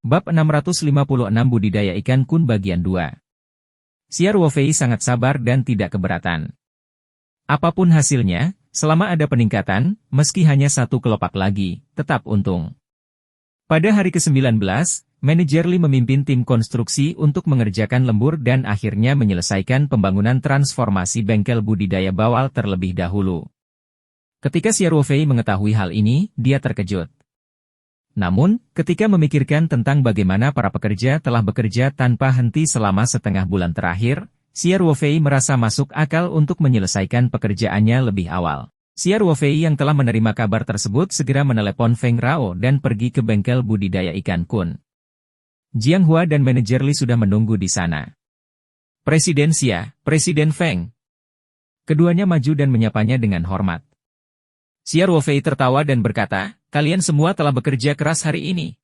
Bab 656 Budidaya Ikan Kun Bagian 2. Xia Ruofei sangat sabar dan tidak keberatan. Apapun hasilnya, selama ada peningkatan, meski hanya satu kelopak lagi, tetap untung. Pada hari ke-19, manajer Li memimpin tim konstruksi untuk mengerjakan lembur dan akhirnya menyelesaikan pembangunan transformasi bengkel budidaya bawal terlebih dahulu. Ketika Xia Ruofei mengetahui hal ini, dia terkejut. Namun, ketika memikirkan tentang bagaimana para pekerja telah bekerja tanpa henti selama setengah bulan terakhir, Xia Ruofei merasa masuk akal untuk menyelesaikan pekerjaannya lebih awal. Xia Ruofei yang telah menerima kabar tersebut segera menelepon Feng Rao dan pergi ke bengkel budidaya ikan kun. Jiang Hua dan manajer Li sudah menunggu di sana. Presiden Xia, Presiden Feng. Keduanya maju dan menyapanya dengan hormat. Xia Ruofei tertawa dan berkata, "Kalian semua telah bekerja keras hari ini."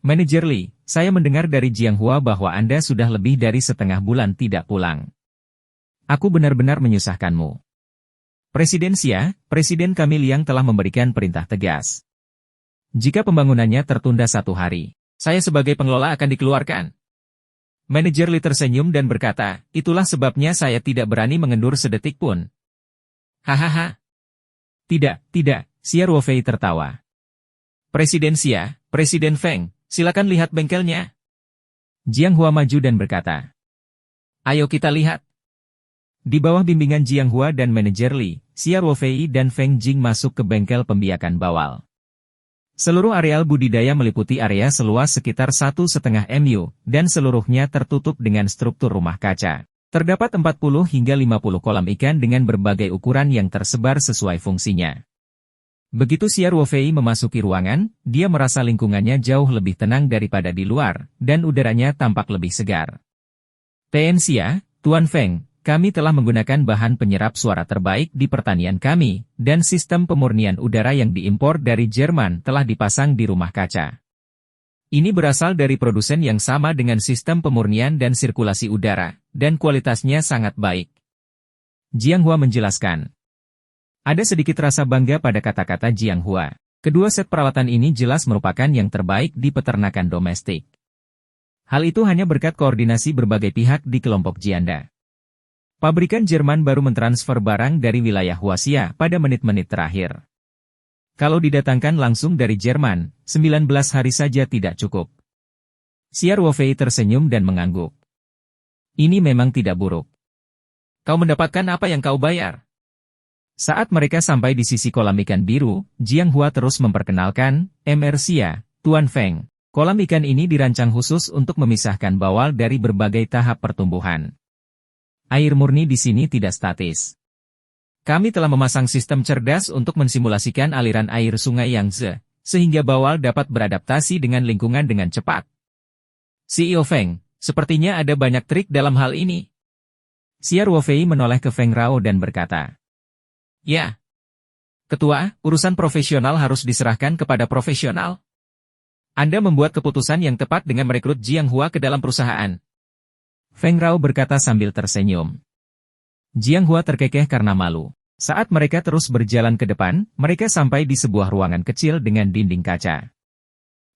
Manajer Li, saya mendengar dari Jiang Hua bahwa Anda sudah lebih dari setengah bulan tidak pulang. Aku benar-benar menyusahkanmu. Presiden Xia, Presiden kami Liang telah memberikan perintah tegas. Jika pembangunannya tertunda 1 hari, saya sebagai pengelola akan dikeluarkan. Manajer Li tersenyum dan berkata, itulah sebabnya saya tidak berani mengendur sedetik pun. Hahaha. Tidak, Xia Ruofei tertawa. Presiden Xia, Presiden Feng, silakan lihat bengkelnya. Jiang Hua maju dan berkata. Ayo kita lihat. Di bawah bimbingan Jiang Hua dan manajer Li, Xia Ruofei dan Feng Jing masuk ke bengkel pembiakan bawal. Seluruh areal budidaya meliputi area seluas sekitar 1,5 mu, dan seluruhnya tertutup dengan struktur rumah kaca. Terdapat 40 hingga 50 kolam ikan dengan berbagai ukuran yang tersebar sesuai fungsinya. Begitu Xia Ruofei memasuki ruangan, dia merasa lingkungannya jauh lebih tenang daripada di luar, dan udaranya tampak lebih segar. Tuan Xia, Tuan Feng, kami telah menggunakan bahan penyerap suara terbaik di pertanian kami, dan sistem pemurnian udara yang diimpor dari Jerman telah dipasang di rumah kaca. Ini berasal dari produsen yang sama dengan sistem pemurnian dan sirkulasi udara, dan kualitasnya sangat baik. Jiang Hua menjelaskan. Ada sedikit rasa bangga pada kata-kata Jiang Hua. Kedua set peralatan ini jelas merupakan yang terbaik di peternakan domestik. Hal itu hanya berkat koordinasi berbagai pihak di kelompok Jianda. Pabrikan Jerman baru mentransfer barang dari wilayah Huaxia pada menit-menit terakhir. Kalau didatangkan langsung dari Jerman, 19 hari saja tidak cukup. Xia Ruofei tersenyum dan mengangguk. Ini memang tidak buruk. Kau mendapatkan apa yang kau bayar. Saat mereka sampai di sisi kolam ikan biru, Jiang Hua terus memperkenalkan, Mr. Xia, Tuan Feng. Kolam ikan ini dirancang khusus untuk memisahkan bawal dari berbagai tahap pertumbuhan. Air murni di sini tidak statis. Kami telah memasang sistem cerdas untuk mensimulasikan aliran air sungai Yangtze, sehingga bawal dapat beradaptasi dengan lingkungan dengan cepat. CEO Feng, sepertinya ada banyak trik dalam hal ini. Xia Ruofei menoleh ke Feng Rao dan berkata. Ya. Ketua, urusan profesional harus diserahkan kepada profesional. Anda membuat keputusan yang tepat dengan merekrut Jiang Hua ke dalam perusahaan. Feng Rao berkata sambil tersenyum. Jiang Hua terkekeh karena malu. Saat mereka terus berjalan ke depan, mereka sampai di sebuah ruangan kecil dengan dinding kaca.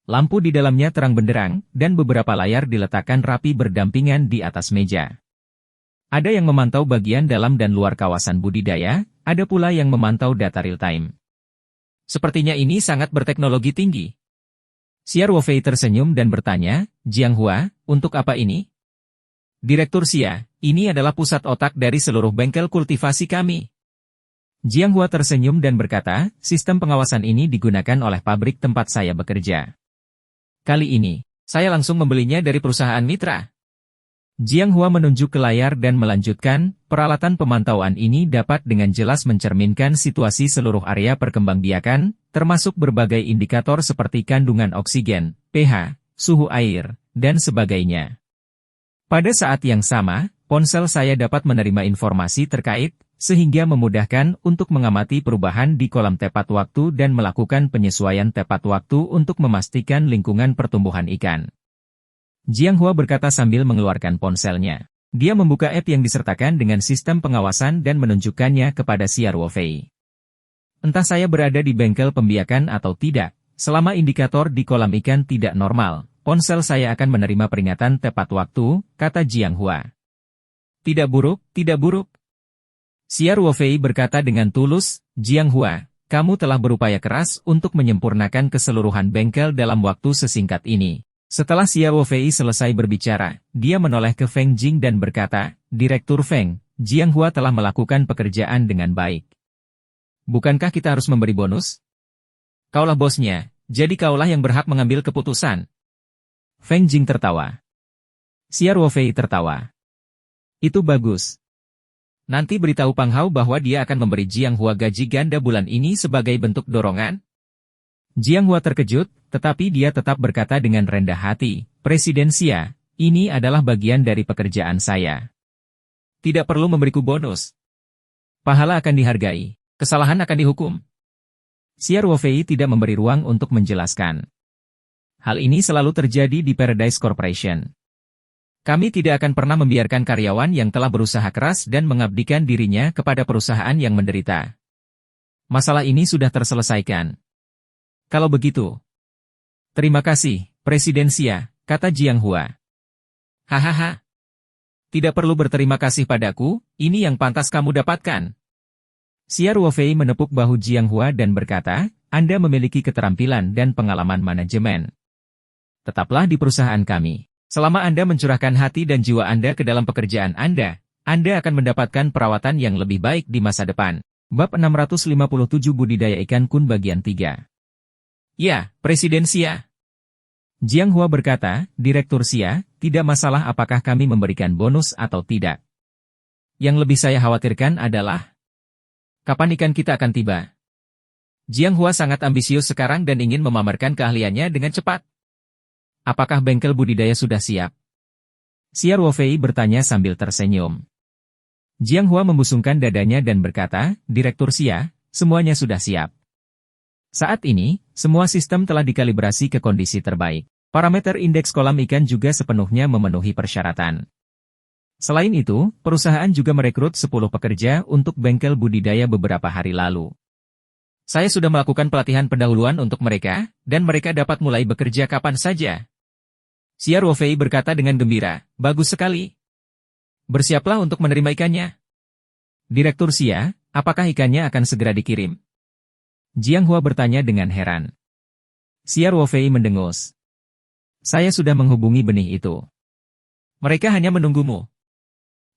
Lampu di dalamnya terang benderang, dan beberapa layar diletakkan rapi berdampingan di atas meja. Ada yang memantau bagian dalam dan luar kawasan budidaya, ada pula yang memantau data real-time. Sepertinya ini sangat berteknologi tinggi. Xia Ruofei tersenyum dan bertanya, Jiang Hua, untuk apa ini? Direktur Xia, ini adalah pusat otak dari seluruh bengkel kultivasi kami. Jiang Hua tersenyum dan berkata, sistem pengawasan ini digunakan oleh pabrik tempat saya bekerja. Kali ini, saya langsung membelinya dari perusahaan mitra. Jiang Hua menunjuk ke layar dan melanjutkan, peralatan pemantauan ini dapat dengan jelas mencerminkan situasi seluruh area perkembangbiakan, termasuk berbagai indikator seperti kandungan oksigen, pH, suhu air, dan sebagainya. Pada saat yang sama, ponsel saya dapat menerima informasi terkait, sehingga memudahkan untuk mengamati perubahan di kolam tepat waktu dan melakukan penyesuaian tepat waktu untuk memastikan lingkungan pertumbuhan ikan. Jiang Hua berkata sambil mengeluarkan ponselnya. Dia membuka app yang disertakan dengan sistem pengawasan dan menunjukkannya kepada Xia Ruofei. Entah saya berada di bengkel pembiakan atau tidak, selama indikator di kolam ikan tidak normal, ponsel saya akan menerima peringatan tepat waktu, kata Jiang Hua. Tidak buruk, tidak buruk. Xia Ruofei berkata dengan tulus, Jiang Hua, kamu telah berupaya keras untuk menyempurnakan keseluruhan bengkel dalam waktu sesingkat ini. Setelah Xia Ruofei selesai berbicara, dia menoleh ke Feng Jing dan berkata, Direktur Feng, Jiang Hua telah melakukan pekerjaan dengan baik. Bukankah kita harus memberi bonus? Kaulah bosnya, jadi kaulah yang berhak mengambil keputusan. Feng Jing tertawa. Xia Ruofei tertawa. Itu bagus. Nanti beritahu Pang Hao bahwa dia akan memberi Jiang Hua gaji ganda bulan ini sebagai bentuk dorongan. Jiang Hua terkejut, tetapi dia tetap berkata dengan rendah hati, Presiden Xia, ini adalah bagian dari pekerjaan saya. Tidak perlu memberiku bonus. Pahala akan dihargai, kesalahan akan dihukum. Xia Ruofei tidak memberi ruang untuk menjelaskan. Hal ini selalu terjadi di Paradise Corporation. Kami tidak akan pernah membiarkan karyawan yang telah berusaha keras dan mengabdikan dirinya kepada perusahaan yang menderita. Masalah ini sudah terselesaikan. Kalau begitu. Terima kasih, Presiden Xia, kata Jiang Hua. Hahaha. Tidak perlu berterima kasih padaku, ini yang pantas kamu dapatkan. Xia Ruofei menepuk bahu Jiang Hua dan berkata, Anda memiliki keterampilan dan pengalaman manajemen. Tetaplah di perusahaan kami. Selama Anda mencurahkan hati dan jiwa Anda ke dalam pekerjaan Anda akan mendapatkan perawatan yang lebih baik di masa depan. Bab 657 Budidaya Ikan Kun bagian 3. Ya, Presiden Xia. Jiang Hua berkata, Direktur Xia, tidak masalah apakah kami memberikan bonus atau tidak. Yang lebih saya khawatirkan adalah, kapan ikan kita akan tiba? Jiang Hua sangat ambisius sekarang dan ingin memamerkan keahliannya dengan cepat. Apakah bengkel budidaya sudah siap? Xia Ruofei bertanya sambil tersenyum. Jiang Hua membusungkan dadanya dan berkata, Direktur Xia, semuanya sudah siap. Saat ini, semua sistem telah dikalibrasi ke kondisi terbaik. Parameter indeks kolam ikan juga sepenuhnya memenuhi persyaratan. Selain itu, perusahaan juga merekrut 10 pekerja untuk bengkel budidaya beberapa hari lalu. Saya sudah melakukan pelatihan pendahuluan untuk mereka, dan mereka dapat mulai bekerja kapan saja. Xia Ruofei berkata dengan gembira, bagus sekali. Bersiaplah untuk menerima ikannya. Direktur Xia, apakah ikannya akan segera dikirim? Jiang Hua bertanya dengan heran. Xia Ruofei mendengus. Saya sudah menghubungi benih itu. Mereka hanya menunggumu.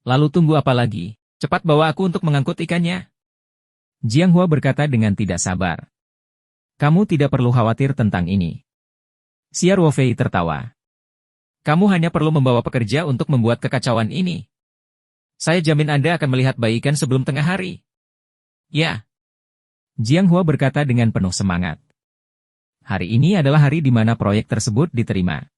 Lalu tunggu apa lagi? Cepat bawa aku untuk mengangkut ikannya. Jiang Hua berkata dengan tidak sabar. Kamu tidak perlu khawatir tentang ini. Xia Ruofei tertawa. Kamu hanya perlu membawa pekerja untuk membuat kekacauan ini. Saya jamin Anda akan melihat bayi ikan sebelum tengah hari. Ya. Jiang Hua berkata dengan penuh semangat. Hari ini adalah hari di mana proyek tersebut diterima.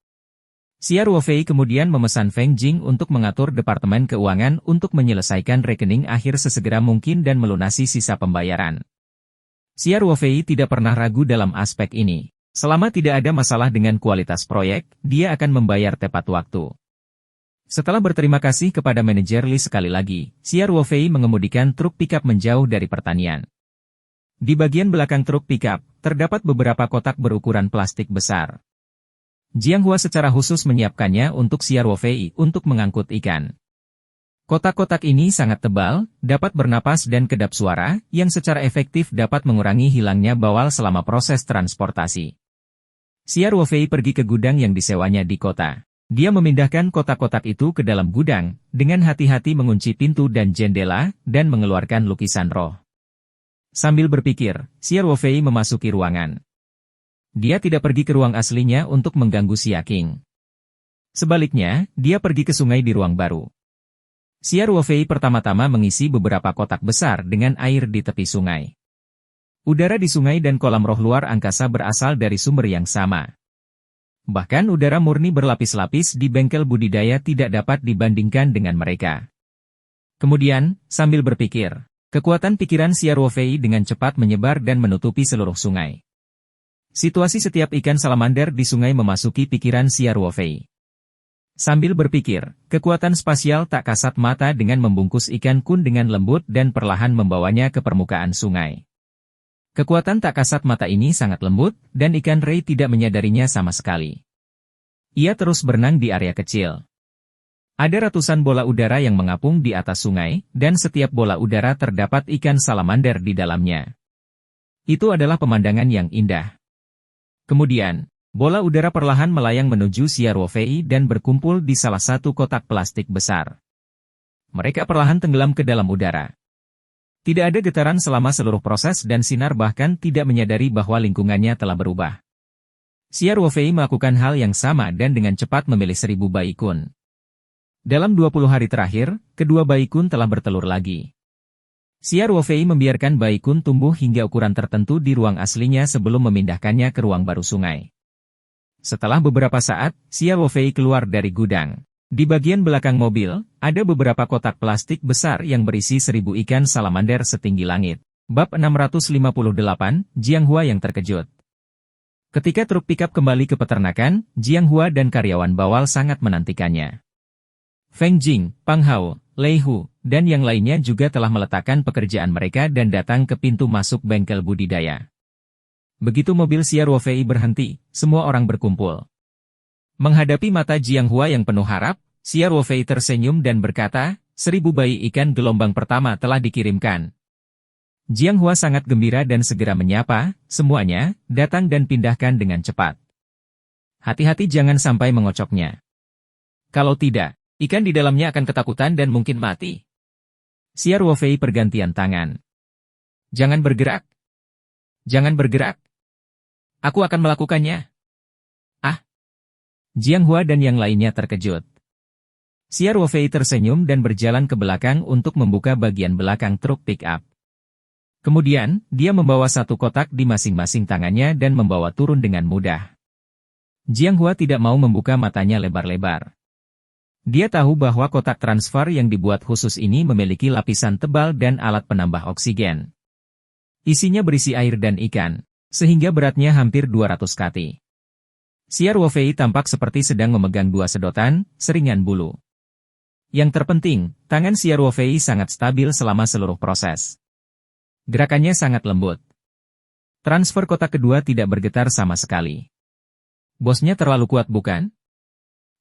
Xia Ruofei kemudian memesan Feng Jing untuk mengatur Departemen Keuangan untuk menyelesaikan rekening akhir sesegera mungkin dan melunasi sisa pembayaran. Xia Ruofei tidak pernah ragu dalam aspek ini. Selama tidak ada masalah dengan kualitas proyek, dia akan membayar tepat waktu. Setelah berterima kasih kepada manajer Li sekali lagi, Xia Ruofei mengemudikan truk pickup menjauh dari pertanian. Di bagian belakang truk pickup, terdapat beberapa kotak berukuran plastik besar. Jiang Hua secara khusus menyiapkannya untuk Xia Ruofei untuk mengangkut ikan. Kotak-kotak ini sangat tebal, dapat bernapas dan kedap suara, yang secara efektif dapat mengurangi hilangnya bawal selama proses transportasi. Xia Ruofei pergi ke gudang yang disewanya di kota. Dia memindahkan kotak-kotak itu ke dalam gudang, dengan hati-hati mengunci pintu dan jendela, dan mengeluarkan lukisan roh. Sambil berpikir, Xia Ruofei memasuki ruangan. Dia tidak pergi ke ruang aslinya untuk mengganggu Xia Qing. Sebaliknya, dia pergi ke sungai di ruang baru. Xia Ruofei pertama-tama mengisi beberapa kotak besar dengan air di tepi sungai. Udara di sungai dan kolam roh luar angkasa berasal dari sumber yang sama. Bahkan udara murni berlapis-lapis di bengkel budidaya tidak dapat dibandingkan dengan mereka. Kemudian, sambil berpikir, kekuatan pikiran Xia Ruofei dengan cepat menyebar dan menutupi seluruh sungai. Situasi setiap ikan salamander di sungai memasuki pikiran Xia Ruofei. Sambil berpikir, kekuatan spasial tak kasat mata dengan membungkus ikan kun dengan lembut dan perlahan membawanya ke permukaan sungai. Kekuatan tak kasat mata ini sangat lembut, dan ikan Rei tidak menyadarinya sama sekali. Ia terus berenang di area kecil. Ada ratusan bola udara yang mengapung di atas sungai, dan setiap bola udara terdapat ikan salamander di dalamnya. Itu adalah pemandangan yang indah. Kemudian, bola udara perlahan melayang menuju Xiao Ruofei dan berkumpul di salah satu kotak plastik besar. Mereka perlahan tenggelam ke dalam udara. Tidak ada getaran selama seluruh proses dan sinar bahkan tidak menyadari bahwa lingkungannya telah berubah. Xiao Ruofei melakukan hal yang sama dan dengan cepat memilih 1000 bayi kun. Dalam 20 hari terakhir, kedua bayi kun telah bertelur lagi. Xiao Ruofei membiarkan bayi kun tumbuh hingga ukuran tertentu di ruang aslinya sebelum memindahkannya ke ruang baru sungai. Setelah beberapa saat, Xiao Ruofei keluar dari gudang. Di bagian belakang mobil, ada beberapa kotak plastik besar yang berisi 1000 ikan salamander setinggi langit. Bab 658, Jianghua yang terkejut. Ketika truk pikap kembali ke peternakan, Jianghua dan karyawan bawal sangat menantikannya. Feng Jing, Pang Hao, Lei Hu, dan yang lainnya juga telah meletakkan pekerjaan mereka dan datang ke pintu masuk bengkel budidaya. Begitu mobil Xiao Ruofei berhenti, semua orang berkumpul. Menghadapi mata Jianghua yang penuh harap, Xiao Ruofei tersenyum dan berkata, 1000 bayi ikan gelombang pertama telah dikirimkan. Jianghua sangat gembira dan segera menyapa, semuanya, datang dan pindahkan dengan cepat. Hati-hati jangan sampai mengocoknya. Kalau tidak, ikan di dalamnya akan ketakutan dan mungkin mati. Xiao Ruofei pergantian tangan. Jangan bergerak. Jangan bergerak. Aku akan melakukannya. Ah. Jianghua dan yang lainnya terkejut. Xiao Ruofei tersenyum dan berjalan ke belakang untuk membuka bagian belakang truk pick-up. Kemudian, dia membawa satu kotak di masing-masing tangannya dan membawa turun dengan mudah. Jianghua tidak mau membuka matanya lebar-lebar. Dia tahu bahwa kotak transfer yang dibuat khusus ini memiliki lapisan tebal dan alat penambah oksigen. Isinya berisi air dan ikan, sehingga beratnya hampir 200 kg. Xiao Ruofei tampak seperti sedang memegang 2 sedotan, seringan bulu. Yang terpenting, tangan Xiao Ruofei sangat stabil selama seluruh proses. Gerakannya sangat lembut. Transfer kotak kedua tidak bergetar sama sekali. Bosnya terlalu kuat bukan?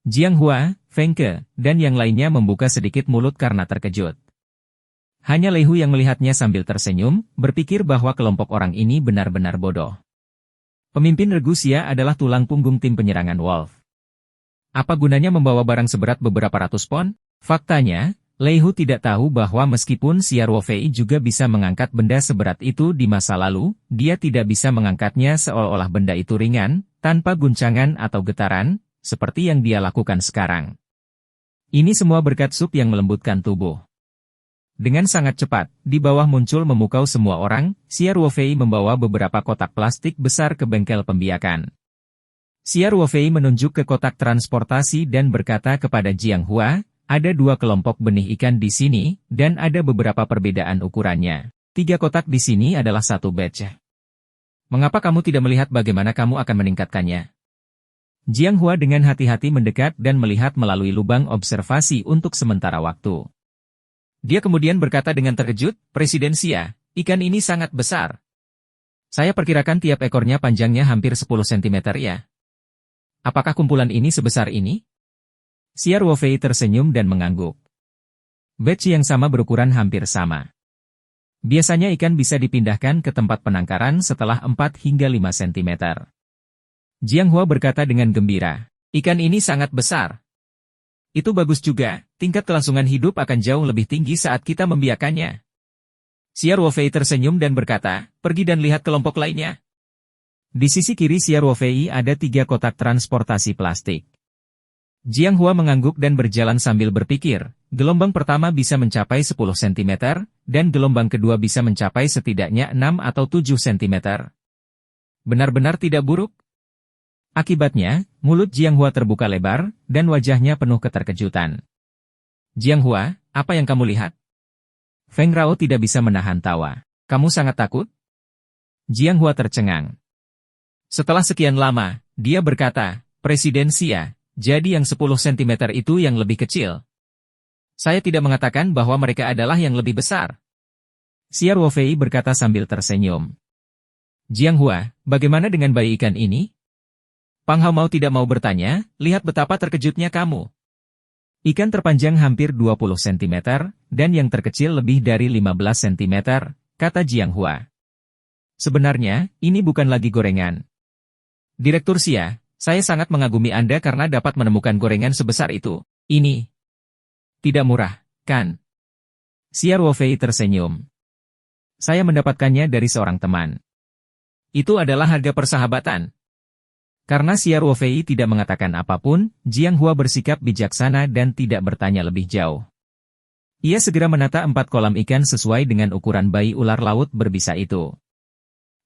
Jianghua, Feng Ke, dan yang lainnya membuka sedikit mulut karena terkejut. Hanya Lei Hu yang melihatnya sambil tersenyum, berpikir bahwa kelompok orang ini benar-benar bodoh. Pemimpin regu Xia adalah tulang punggung tim penyerangan Wolf. Apa gunanya membawa barang seberat beberapa ratus pon? Faktanya, Lei Hu tidak tahu bahwa meskipun Xiao Ruofei juga bisa mengangkat benda seberat itu di masa lalu, dia tidak bisa mengangkatnya seolah-olah benda itu ringan, tanpa guncangan atau getaran, seperti yang dia lakukan sekarang. Ini semua berkat sup yang melembutkan tubuh. Dengan sangat cepat, di bawah muncul memukau semua orang, Xiao Ruofei membawa beberapa kotak plastik besar ke bengkel pembiakan. Xiao Ruofei menunjuk ke kotak transportasi dan berkata kepada Jianghua, ada 2 kelompok benih ikan di sini, dan ada beberapa perbedaan ukurannya. 3 kotak di sini adalah 1 batch. Mengapa kamu tidak melihat bagaimana kamu akan meningkatkannya? Jianghua dengan hati-hati mendekat dan melihat melalui lubang observasi untuk sementara waktu. Dia kemudian berkata dengan terkejut, Presiden Xia, ikan ini sangat besar. Saya perkirakan tiap ekornya panjangnya hampir 10 cm ya. Apakah kumpulan ini sebesar ini? Xiao Ruofei tersenyum dan mengangguk. Batch yang sama berukuran hampir sama. Biasanya ikan bisa dipindahkan ke tempat penangkaran setelah 4 hingga 5 cm. Jianghua berkata dengan gembira, ikan ini sangat besar. Itu bagus juga, tingkat kelangsungan hidup akan jauh lebih tinggi saat kita membiakannya. Xiao Ruofei tersenyum dan berkata, pergi dan lihat kelompok lainnya. Di sisi kiri Xiao Ruofei ada 3 kotak transportasi plastik. Jianghua mengangguk dan berjalan sambil berpikir, gelombang pertama bisa mencapai 10 cm, dan gelombang kedua bisa mencapai setidaknya 6 atau 7 cm. Benar-benar tidak buruk? Akibatnya, mulut Jianghua terbuka lebar, dan wajahnya penuh keterkejutan. Jianghua, apa yang kamu lihat? Feng Rao tidak bisa menahan tawa. Kamu sangat takut? Jianghua tercengang. Setelah sekian lama, dia berkata, Presiden Xia, jadi yang 10 cm itu yang lebih kecil. Saya tidak mengatakan bahwa mereka adalah yang lebih besar. Xiao Ruofei berkata sambil tersenyum. Jianghua, bagaimana dengan bayi ikan ini? Pang Hao mau tidak mau bertanya, lihat betapa terkejutnya kamu. Ikan terpanjang hampir 20 cm, dan yang terkecil lebih dari 15 cm, kata Jiang Hua. Sebenarnya, ini bukan lagi gorengan. Direktur Xia, saya sangat mengagumi Anda karena dapat menemukan gorengan sebesar itu. Ini tidak murah, kan? Xia Ruofei tersenyum. Saya mendapatkannya dari seorang teman. Itu adalah harga persahabatan. Karena Xia Ruofei tidak mengatakan apapun, Jiang Hua bersikap bijaksana dan tidak bertanya lebih jauh. Ia segera menata 4 kolam ikan sesuai dengan ukuran bayi ular laut berbisa itu.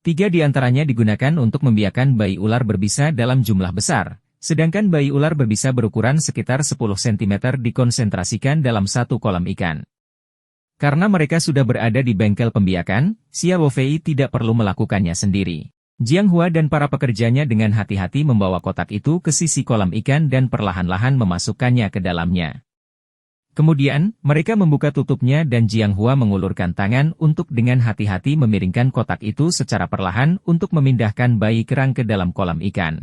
3 di antaranya digunakan untuk membiarkan bayi ular berbisa dalam jumlah besar, sedangkan bayi ular berbisa berukuran sekitar 10 cm dikonsentrasikan dalam 1 kolam ikan. Karena mereka sudah berada di bengkel pembiakan, Xia Ruofei tidak perlu melakukannya sendiri. Jiang Hua dan para pekerjanya dengan hati-hati membawa kotak itu ke sisi kolam ikan dan perlahan-lahan memasukkannya ke dalamnya. Kemudian, mereka membuka tutupnya dan Jiang Hua mengulurkan tangan untuk dengan hati-hati memiringkan kotak itu secara perlahan untuk memindahkan bayi kerang ke dalam kolam ikan.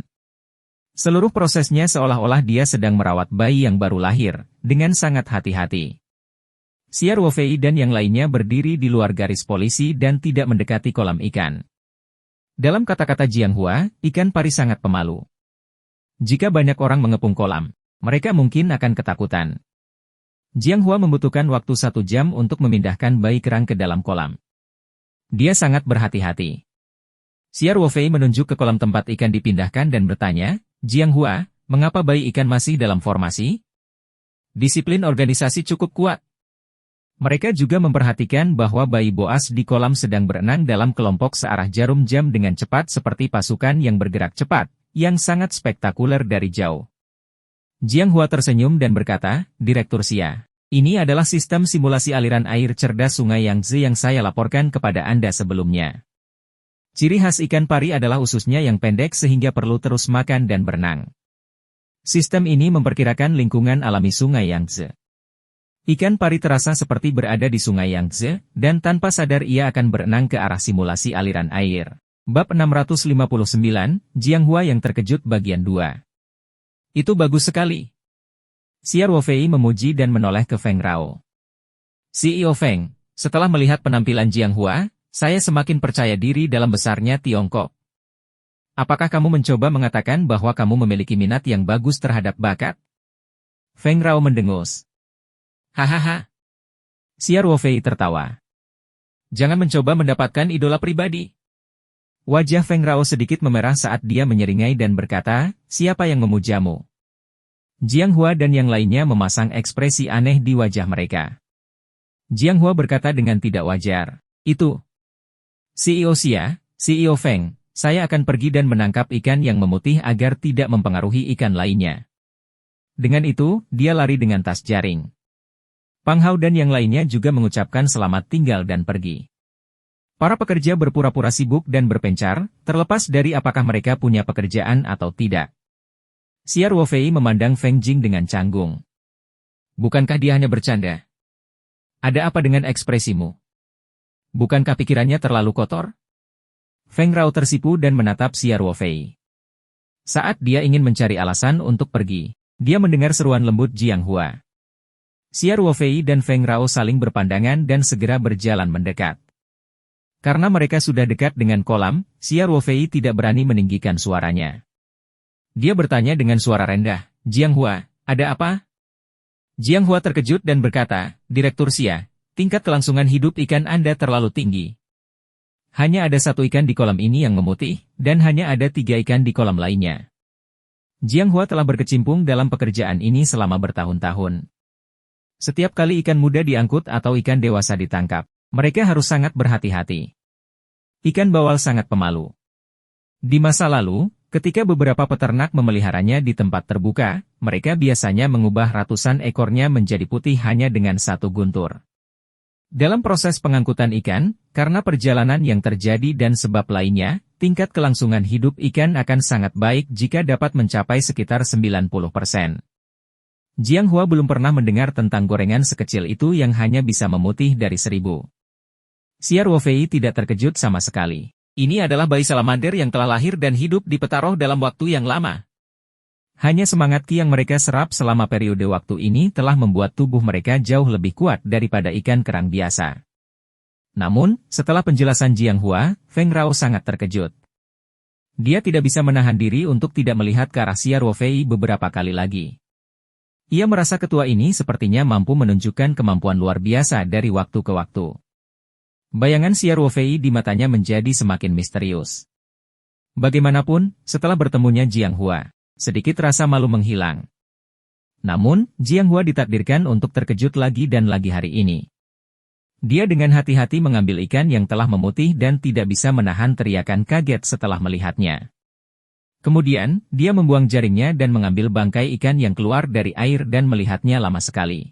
Seluruh prosesnya seolah-olah dia sedang merawat bayi yang baru lahir, dengan sangat hati-hati. Xia Ruofei dan yang lainnya berdiri di luar garis polisi dan tidak mendekati kolam ikan. Dalam kata-kata Jiang Hua, ikan pari sangat pemalu. Jika banyak orang mengepung kolam, mereka mungkin akan ketakutan. Jiang Hua membutuhkan waktu 1 jam untuk memindahkan bayi kerang ke dalam kolam. Dia sangat berhati-hati. Xia Ruofei menunjuk ke kolam tempat ikan dipindahkan dan bertanya, Jiang Hua, mengapa bayi ikan masih dalam formasi? Disiplin organisasi cukup kuat. Mereka juga memperhatikan bahwa bayi Boas di kolam sedang berenang dalam kelompok searah jarum jam dengan cepat seperti pasukan yang bergerak cepat, yang sangat spektakuler dari jauh. Jiang Hua tersenyum dan berkata, Direktur Xia, ini adalah sistem simulasi aliran air cerdas Sungai Yangtze yang saya laporkan kepada Anda sebelumnya. Ciri khas ikan pari adalah ususnya yang pendek sehingga perlu terus makan dan berenang. Sistem ini memperkirakan lingkungan alami Sungai Yangtze. Ikan pari terasa seperti berada di Sungai Yangtze, dan tanpa sadar ia akan berenang ke arah simulasi aliran air. Bab 659, Jiang Hua yang terkejut bagian 2. Itu bagus sekali. Xia Ruofei memuji dan menoleh ke Feng Rao. CEO Feng, setelah melihat penampilan Jiang Hua, saya semakin percaya diri dalam besarnya Tiongkok. Apakah kamu mencoba mengatakan bahwa kamu memiliki minat yang bagus terhadap bakat? Feng Rao mendengus. Hahaha. Xia Ruofei tertawa. Jangan mencoba mendapatkan idola pribadi. Wajah Feng Rao sedikit memerah saat dia menyeringai dan berkata, siapa yang memujamu? Jiang Hua dan yang lainnya memasang ekspresi aneh di wajah mereka. Jiang Hua berkata dengan tidak wajar, itu. CEO Xia, CEO Feng, saya akan pergi dan menangkap ikan yang memutih agar tidak mempengaruhi ikan lainnya. Dengan itu, dia lari dengan tas jaring. Pang Hao dan yang lainnya juga mengucapkan selamat tinggal dan pergi. Para pekerja berpura-pura sibuk dan berpencar, terlepas dari apakah mereka punya pekerjaan atau tidak. Xia Ruofei memandang Feng Jing dengan canggung. Bukankah dia hanya bercanda? Ada apa dengan ekspresimu? Bukankah pikirannya terlalu kotor? Feng Rao tersipu dan menatap Xia Ruofei. Saat dia ingin mencari alasan untuk pergi, dia mendengar seruan lembut Jiang Hua. Xia Ruofei dan Feng Rao saling berpandangan dan segera berjalan mendekat. Karena mereka sudah dekat dengan kolam, Xia Ruofei tidak berani meninggikan suaranya. Dia bertanya dengan suara rendah, Jiang Hua, ada apa? Jiang Hua terkejut dan berkata, Direktur Xia, tingkat kelangsungan hidup ikan Anda terlalu tinggi. Hanya ada 1 ikan di kolam ini yang memutih, dan hanya ada 3 ikan di kolam lainnya. Jiang Hua telah berkecimpung dalam pekerjaan ini selama bertahun-tahun. Setiap kali ikan muda diangkut atau ikan dewasa ditangkap, mereka harus sangat berhati-hati. Ikan bawal sangat pemalu. Di masa lalu, ketika beberapa peternak memeliharanya di tempat terbuka, mereka biasanya mengubah ratusan ekornya menjadi putih hanya dengan 1 guntur. Dalam proses pengangkutan ikan, karena perjalanan yang terjadi dan sebab lainnya, tingkat kelangsungan hidup ikan akan sangat baik jika dapat mencapai sekitar 90%. Jiang Hua belum pernah mendengar tentang gorengan sekecil itu yang hanya bisa memutih dari 1000. Xia Ruofei tidak terkejut sama sekali. Ini adalah bayi salamander yang telah lahir dan hidup di peta roh dalam waktu yang lama. Hanya semangat Qi yang mereka serap selama periode waktu ini telah membuat tubuh mereka jauh lebih kuat daripada ikan kerang biasa. Namun, setelah penjelasan Jiang Hua, Feng Rao sangat terkejut. Dia tidak bisa menahan diri untuk tidak melihat ke arah Xia Ruofei beberapa kali lagi. Ia merasa ketua ini sepertinya mampu menunjukkan kemampuan luar biasa dari waktu ke waktu. Bayangan Xia Ruofei di matanya menjadi semakin misterius. Bagaimanapun, setelah bertemunya Jiang Hua, sedikit rasa malu menghilang. Namun, Jiang Hua ditakdirkan untuk terkejut lagi dan lagi hari ini. Dia dengan hati-hati mengambil ikan yang telah memutih dan tidak bisa menahan teriakan kaget setelah melihatnya. Kemudian, dia membuang jaringnya dan mengambil bangkai ikan yang keluar dari air dan melihatnya lama sekali.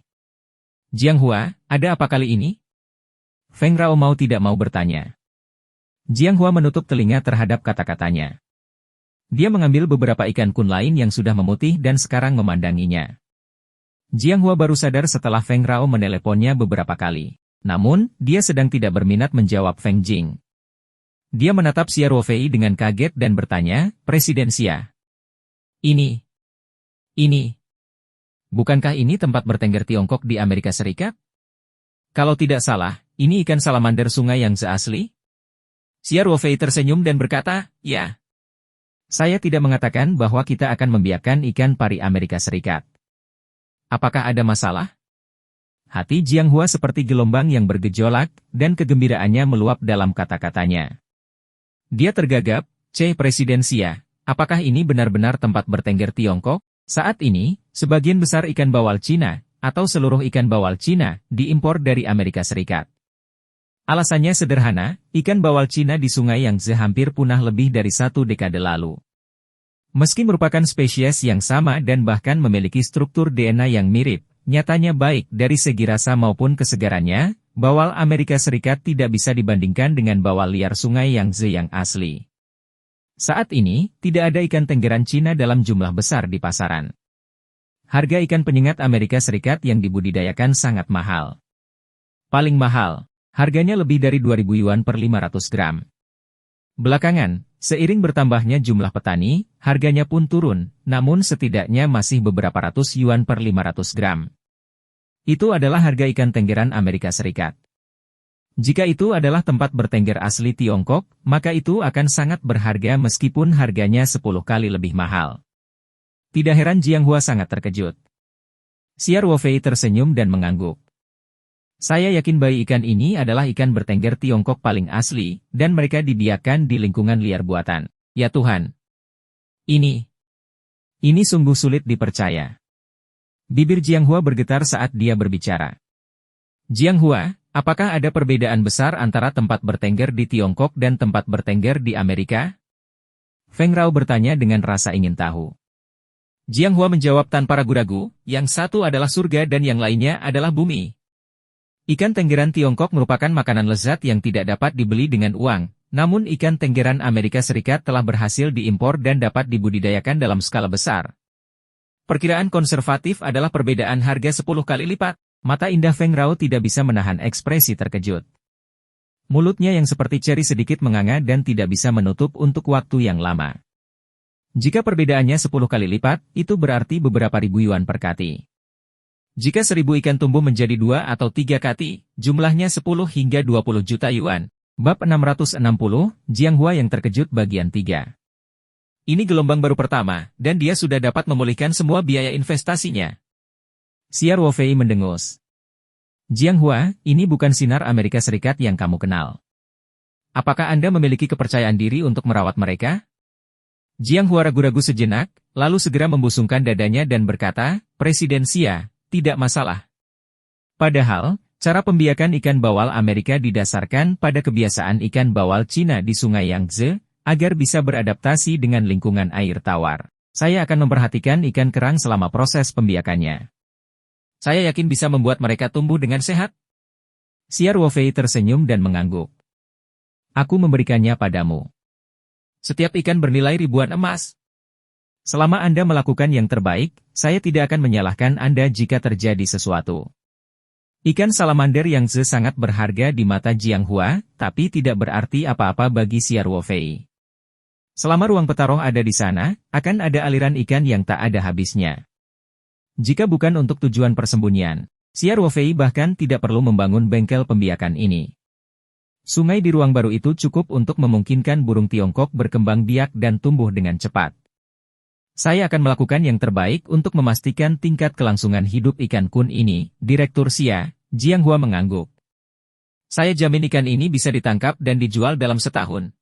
Jiang Hua, ada apa kali ini? Feng Rao mau tidak mau bertanya. Jiang Hua menutup telinga terhadap kata-katanya. Dia mengambil beberapa ikan kun lain yang sudah memutih dan sekarang memandanginya. Jiang Hua baru sadar setelah Feng Rao meneleponnya beberapa kali. Namun, dia sedang tidak berminat menjawab Feng Jing. Dia menatap Xia Ruofei dengan kaget dan bertanya, Presiden Xia. Ini. Bukankah ini tempat bertengger Tiongkok di Amerika Serikat? Kalau tidak salah, ini ikan salamander sungai yang asli? Xia Ruofei tersenyum dan berkata, ya. Saya tidak mengatakan bahwa kita akan membiarkan ikan pari Amerika Serikat. Apakah ada masalah? Hati Jiang Hua seperti gelombang yang bergejolak, dan kegembiraannya meluap dalam kata-katanya. Dia tergagap, Presiden Xia, apakah ini benar-benar tempat bertengger Tiongkok? Saat ini, sebagian besar ikan bawal Cina, atau seluruh ikan bawal Cina, diimpor dari Amerika Serikat. Alasannya sederhana, ikan bawal Cina di Sungai Yangtze hampir punah lebih dari 1 dekade lalu. Meski merupakan spesies yang sama dan bahkan memiliki struktur DNA yang mirip, nyatanya baik dari segi rasa maupun kesegarannya, bawal Amerika Serikat tidak bisa dibandingkan dengan bawal liar Sungai Yangtze yang asli. Saat ini, tidak ada ikan tenggeran Cina dalam jumlah besar di pasaran. Harga ikan penyengat Amerika Serikat yang dibudidayakan sangat mahal. Paling mahal, harganya lebih dari 2.000 yuan per 500 gram. Belakangan, seiring bertambahnya jumlah petani, harganya pun turun, namun setidaknya masih beberapa ratus yuan per 500 gram. Itu adalah harga ikan tenggeran Amerika Serikat. Jika itu adalah tempat bertengger asli Tiongkok, maka itu akan sangat berharga meskipun harganya 10 kali lebih mahal. Tidak heran Jiang Hua sangat terkejut. Xia Ruofei tersenyum dan mengangguk. Saya yakin bayi ikan ini adalah ikan bertengger Tiongkok paling asli, dan mereka dibiarkan di lingkungan liar buatan. Ya Tuhan! Ini sungguh sulit dipercaya. Bibir Jiang Hua bergetar saat dia berbicara. Jiang Hua, apakah ada perbedaan besar antara tempat bertengger di Tiongkok dan tempat bertengger di Amerika? Feng Rao bertanya dengan rasa ingin tahu. Jiang Hua menjawab tanpa ragu-ragu, yang satu adalah surga dan yang lainnya adalah bumi. Ikan tenggeran Tiongkok merupakan makanan lezat yang tidak dapat dibeli dengan uang, namun ikan tenggeran Amerika Serikat telah berhasil diimpor dan dapat dibudidayakan dalam skala besar. Perkiraan konservatif adalah perbedaan harga 10 kali lipat. Mata indah Feng Rao tidak bisa menahan ekspresi terkejut. Mulutnya yang seperti ceri sedikit menganga dan tidak bisa menutup untuk waktu yang lama. Jika perbedaannya 10 kali lipat, itu berarti beberapa ribu yuan per kati. Jika 1000 ikan tumbuh menjadi 2 atau 3 kati, jumlahnya 10 hingga 20 juta yuan. Bab 660, Jiang Hua yang terkejut bagian 3. Ini gelombang baru pertama, dan dia sudah dapat memulihkan semua biaya investasinya. Xia Ruofei mendengus. Jiang Hua, ini bukan sinar Amerika Serikat yang kamu kenal. Apakah Anda memiliki kepercayaan diri untuk merawat mereka? Jiang Hua ragu-ragu sejenak, lalu segera membusungkan dadanya dan berkata, Presiden Xia, tidak masalah. Padahal, cara pembiakan ikan bawal Amerika didasarkan pada kebiasaan ikan bawal Cina di Sungai Yangtze, agar bisa beradaptasi dengan lingkungan air tawar. Saya akan memperhatikan ikan kerang selama proses pembiakannya. Saya yakin bisa membuat mereka tumbuh dengan sehat. Xia Ruofei tersenyum dan mengangguk. Aku memberikannya padamu. Setiap ikan bernilai ribuan emas. Selama Anda melakukan yang terbaik, saya tidak akan menyalahkan Anda jika terjadi sesuatu. Ikan salamander Yangtze sangat berharga di mata Jiang Hua, tapi tidak berarti apa-apa bagi Xia Ruofei. Selama ruang Petaroh ada di sana, akan ada aliran ikan yang tak ada habisnya. Jika bukan untuk tujuan persembunyian, Xia Ruofei bahkan tidak perlu membangun bengkel pembiakan ini. Sungai di ruang baru itu cukup untuk memungkinkan burung Tiongkok berkembang biak dan tumbuh dengan cepat. Saya akan melakukan yang terbaik untuk memastikan tingkat kelangsungan hidup ikan kun ini, Direktur Xia, Jianghua mengangguk. Saya jamin ikan ini bisa ditangkap dan dijual dalam setahun.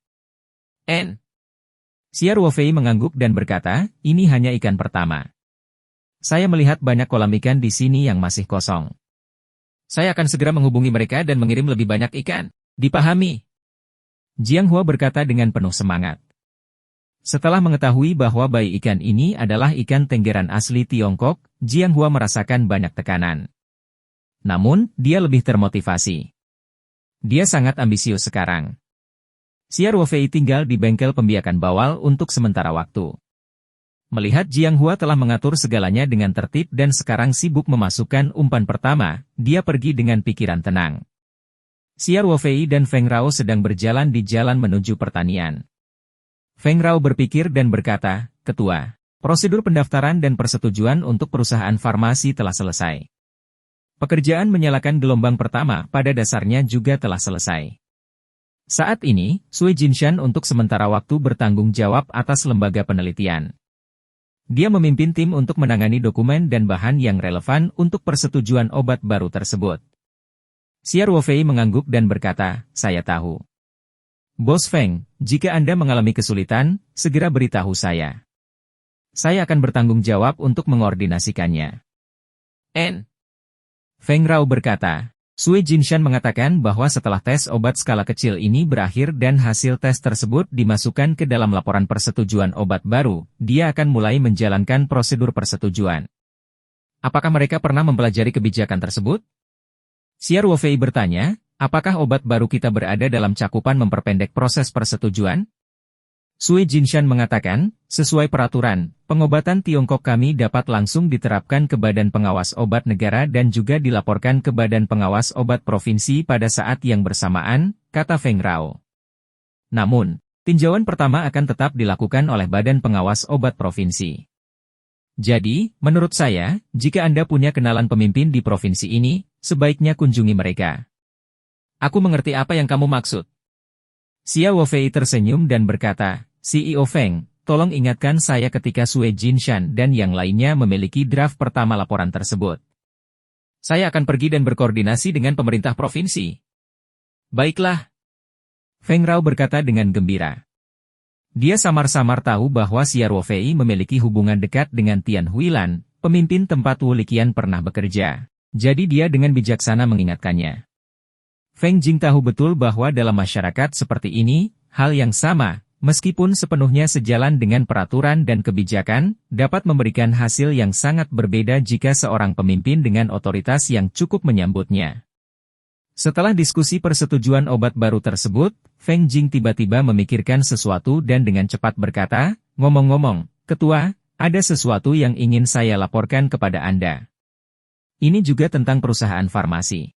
Xia Ruofei mengangguk dan berkata, ini hanya ikan pertama. Saya melihat banyak kolam ikan di sini yang masih kosong. Saya akan segera menghubungi mereka dan mengirim lebih banyak ikan. Dipahami? Jianghua berkata dengan penuh semangat. Setelah mengetahui bahwa bayi ikan ini adalah ikan tenggeran asli Tiongkok, Jianghua merasakan banyak tekanan. Namun, dia lebih termotivasi. Dia sangat ambisius sekarang. Xia Ruofei tinggal di bengkel pembiakan bawal untuk sementara waktu. Melihat Jianghua telah mengatur segalanya dengan tertib dan sekarang sibuk memasukkan umpan pertama, dia pergi dengan pikiran tenang. Xia Ruofei dan Feng Rao sedang berjalan di jalan menuju pertanian. Feng Rao berpikir dan berkata, Ketua, prosedur pendaftaran dan persetujuan untuk perusahaan farmasi telah selesai. Pekerjaan menyalakan gelombang pertama pada dasarnya juga telah selesai. Saat ini, Sui Jinshan untuk sementara waktu bertanggung jawab atas lembaga penelitian. Dia memimpin tim untuk menangani dokumen dan bahan yang relevan untuk persetujuan obat baru tersebut. Xia Ruofei mengangguk dan berkata, saya tahu. Bos Feng, jika Anda mengalami kesulitan, segera beritahu saya. Saya akan bertanggung jawab untuk mengordinasikannya. Feng Rao berkata, Sui Jinshan mengatakan bahwa setelah tes obat skala kecil ini berakhir dan hasil tes tersebut dimasukkan ke dalam laporan persetujuan obat baru, dia akan mulai menjalankan prosedur persetujuan. Apakah mereka pernah mempelajari kebijakan tersebut? Xia Ruofei bertanya, apakah obat baru kita berada dalam cakupan memperpendek proses persetujuan? Sui Jinshan mengatakan, sesuai peraturan, pengobatan Tiongkok kami dapat langsung diterapkan ke Badan Pengawas Obat Negara dan juga dilaporkan ke Badan Pengawas Obat Provinsi pada saat yang bersamaan, kata Feng Rao. Namun, tinjauan pertama akan tetap dilakukan oleh Badan Pengawas Obat Provinsi. Jadi, menurut saya, jika Anda punya kenalan pemimpin di provinsi ini, sebaiknya kunjungi mereka. Aku mengerti apa yang kamu maksud. Xia Ruofei tersenyum dan berkata, CEO Feng, tolong ingatkan saya ketika Sui Jinshan dan yang lainnya memiliki draft pertama laporan tersebut. Saya akan pergi dan berkoordinasi dengan pemerintah provinsi. Baiklah. Feng Rao berkata dengan gembira. Dia samar-samar tahu bahwa Xia Ruofei memiliki hubungan dekat dengan Tian Huilan, pemimpin tempat Wu Liqian pernah bekerja. Jadi dia dengan bijaksana mengingatkannya. Feng Jing tahu betul bahwa dalam masyarakat seperti ini, hal yang sama, meskipun sepenuhnya sejalan dengan peraturan dan kebijakan, dapat memberikan hasil yang sangat berbeda jika seorang pemimpin dengan otoritas yang cukup menyambutnya. Setelah diskusi persetujuan obat baru tersebut, Feng Jing tiba-tiba memikirkan sesuatu dan dengan cepat berkata, ngomong-ngomong, Ketua, ada sesuatu yang ingin saya laporkan kepada Anda. Ini juga tentang perusahaan farmasi.